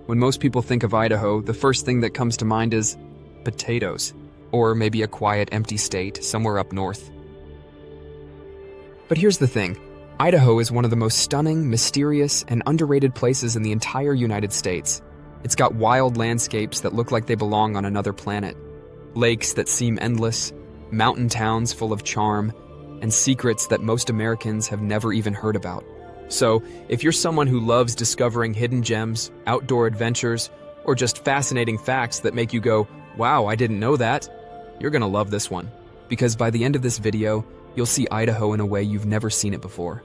When most people think of Idaho, the first thing that comes to mind is potatoes, or maybe a quiet, empty state somewhere up north. But here's the thing. Idaho is one of the most stunning, mysterious, and underrated places in the entire United States. It's got wild landscapes that look like they belong on another planet, lakes that seem endless, mountain towns full of charm, and secrets that most Americans have never even heard about. So, if you're someone who loves discovering hidden gems, outdoor adventures, or just fascinating facts that make you go, wow, I didn't know that, you're gonna love this one. Because by the end of this video, you'll see Idaho in a way you've never seen it before.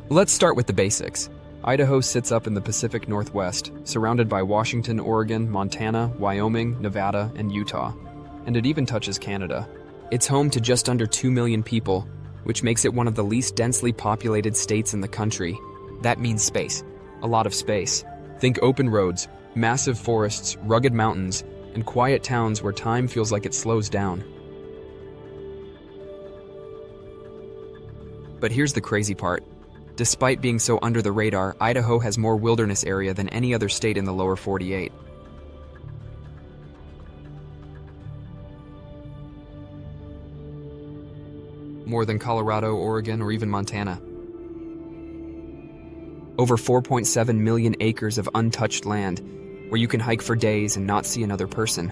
Let's start with the basics. Idaho sits up in the Pacific Northwest, surrounded by Washington, Oregon, Montana, Wyoming, Nevada, and Utah. And it even touches Canada. It's home to just under 2 million people, which makes it one of the least densely populated states in the country. That means space. A lot of space. Think open roads, massive forests, rugged mountains, and quiet towns where time feels like it slows down. But here's the crazy part. Despite being so under the radar, Idaho has more wilderness area than any other state in the lower 48. More than Colorado, Oregon, or even Montana. Over 4.7 million acres of untouched land, where you can hike for days and not see another person.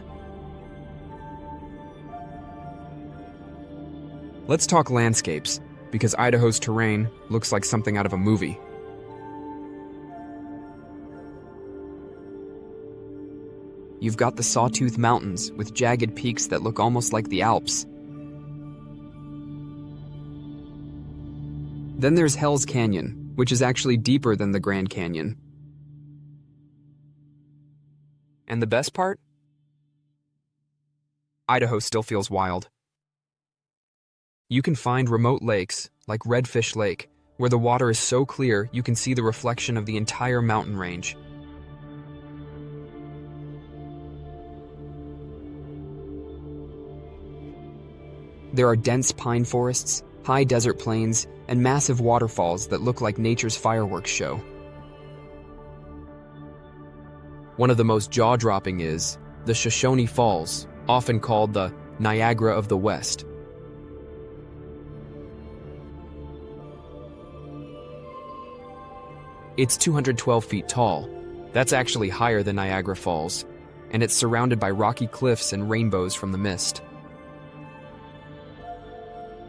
Let's talk landscapes, because Idaho's terrain looks like something out of a movie. You've got the Sawtooth Mountains with jagged peaks that look almost like the Alps. Then there's Hell's Canyon, which is actually deeper than the Grand Canyon. And the best part? Idaho still feels wild. You can find remote lakes, like Redfish Lake, where the water is so clear you can see the reflection of the entire mountain range. There are dense pine forests, high desert plains, and massive waterfalls that look like nature's fireworks show. One of the most jaw-dropping is the Shoshone Falls, often called the Niagara of the West. It's 212 feet tall. That's actually higher than Niagara Falls, and it's surrounded by rocky cliffs and rainbows from the mist.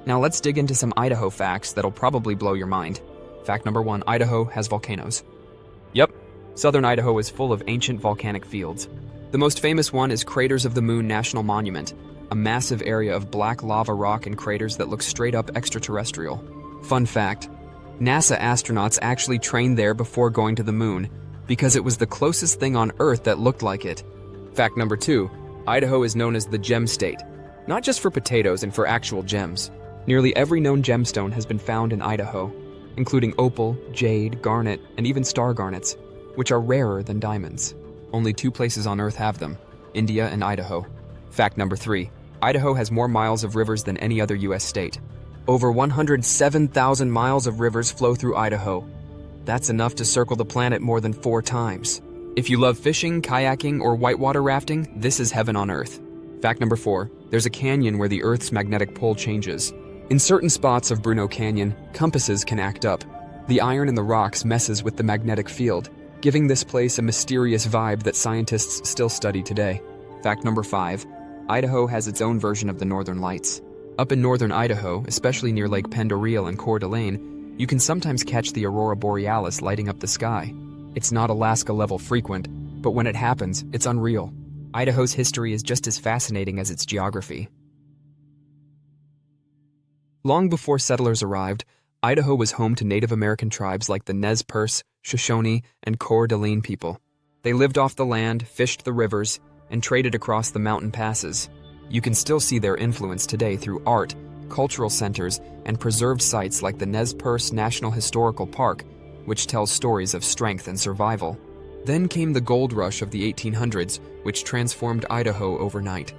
Now let's dig into some Idaho facts that'll probably blow your mind. Fact number 1, Idaho has volcanoes. Yep, southern Idaho is full of ancient volcanic fields. The most famous one is Craters of the Moon National Monument, a massive area of black lava rock and craters that look straight up extraterrestrial. Fun fact, NASA astronauts actually trained there before going to the moon, because it was the closest thing on Earth that looked like it. Fact number 2, Idaho is known as the Gem State, not just for potatoes and for actual gems. Nearly every known gemstone has been found in Idaho, including opal, jade, garnet, and even star garnets, which are rarer than diamonds. Only 2 places on Earth have them, India and Idaho. Fact number 3, Idaho has more miles of rivers than any other U.S. state. Over 107,000 miles of rivers flow through Idaho. That's enough to circle the planet more than 4 times. If you love fishing, kayaking, or whitewater rafting, this is heaven on Earth. Fact number 4, there's a canyon where the Earth's magnetic pole changes. In certain spots of Bruneau Canyon, compasses can act up. The iron in the rocks messes with the magnetic field, giving this place a mysterious vibe that scientists still study today. Fact number 5, Idaho has its own version of the Northern Lights. Up in northern Idaho, especially near Lake Pend Oreille and Coeur d'Alene, you can sometimes catch the aurora borealis lighting up the sky. It's not Alaska-level frequent, but when it happens, it's unreal. Idaho's history is just as fascinating as its geography. Long before settlers arrived, Idaho was home to Native American tribes like the Nez Perce, Shoshone, and Coeur d'Alene people. They lived off the land, fished the rivers, and traded across the mountain passes. You can still see their influence today through art, cultural centers, and preserved sites like the Nez Perce National Historical Park, which tells stories of strength and survival. Then came the gold rush of the 1800s, which transformed Idaho overnight.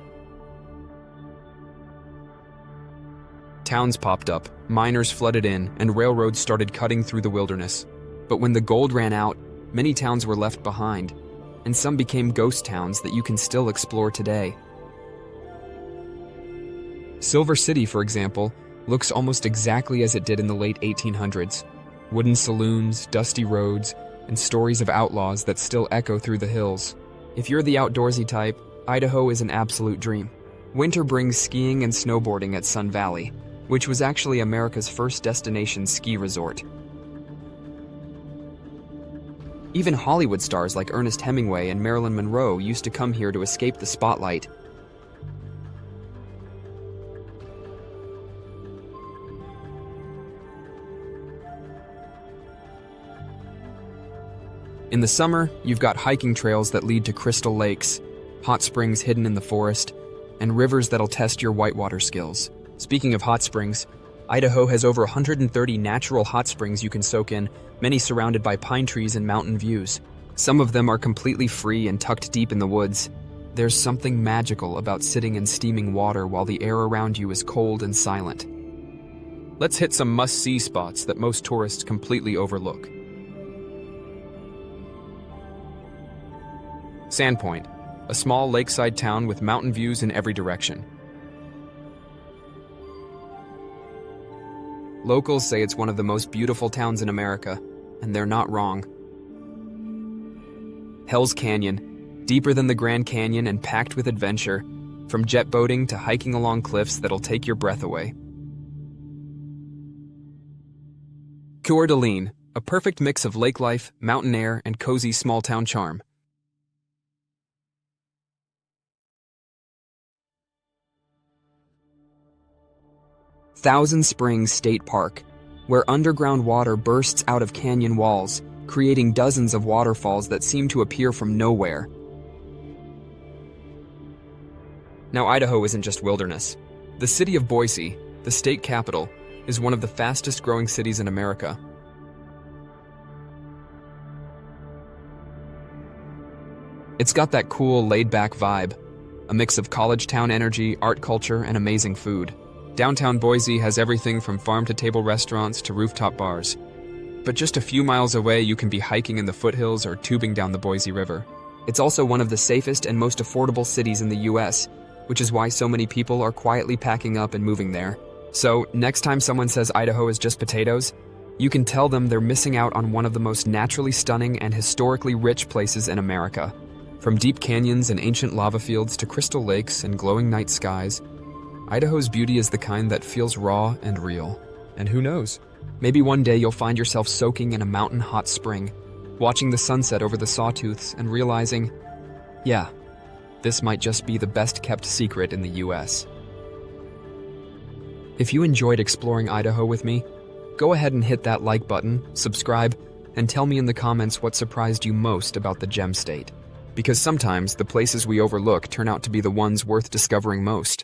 Towns popped up, miners flooded in, and railroads started cutting through the wilderness. But when the gold ran out, many towns were left behind, and some became ghost towns that you can still explore today. Silver City, for example, looks almost exactly as it did in the late 1800s. Wooden saloons, dusty roads, and stories of outlaws that still echo through the hills. If you're the outdoorsy type, Idaho is an absolute dream. Winter brings skiing and snowboarding at Sun Valley, which was actually America's first destination ski resort. Even Hollywood stars like Ernest Hemingway and Marilyn Monroe used to come here to escape the spotlight. In the summer, you've got hiking trails that lead to crystal lakes, hot springs hidden in the forest, and rivers that'll test your whitewater skills. Speaking of hot springs, Idaho has over 130 natural hot springs you can soak in, many surrounded by pine trees and mountain views. Some of them are completely free and tucked deep in the woods. There's something magical about sitting in steaming water while the air around you is cold and silent. Let's hit some must-see spots that most tourists completely overlook. Sandpoint, a small lakeside town with mountain views in every direction. Locals say it's one of the most beautiful towns in America, and they're not wrong. Hell's Canyon, deeper than the Grand Canyon and packed with adventure, from jet boating to hiking along cliffs that'll take your breath away. Coeur d'Alene, a perfect mix of lake life, mountain air, and cozy small-town charm. Thousand Springs State Park, where underground water bursts out of canyon walls, creating dozens of waterfalls that seem to appear from nowhere. Now, Idaho isn't just wilderness. The city of Boise, the state capital, is one of the fastest-growing cities in America. It's got that cool, laid-back vibe, a mix of college town energy, art culture, and amazing food. Downtown Boise has everything from farm-to-table restaurants to rooftop bars. But just a few miles away, you can be hiking in the foothills or tubing down the Boise River. It's also one of the safest and most affordable cities in the U.S., which is why so many people are quietly packing up and moving there. So, next time someone says Idaho is just potatoes, you can tell them they're missing out on one of the most naturally stunning and historically rich places in America. From deep canyons and ancient lava fields to crystal lakes and glowing night skies, Idaho's beauty is the kind that feels raw and real. And who knows? Maybe one day you'll find yourself soaking in a mountain hot spring, watching the sunset over the sawtooths and realizing, yeah, this might just be the best-kept secret in the U.S. If you enjoyed exploring Idaho with me, go ahead and hit that like button, subscribe, and tell me in the comments what surprised you most about the Gem State. Because sometimes the places we overlook turn out to be the ones worth discovering most.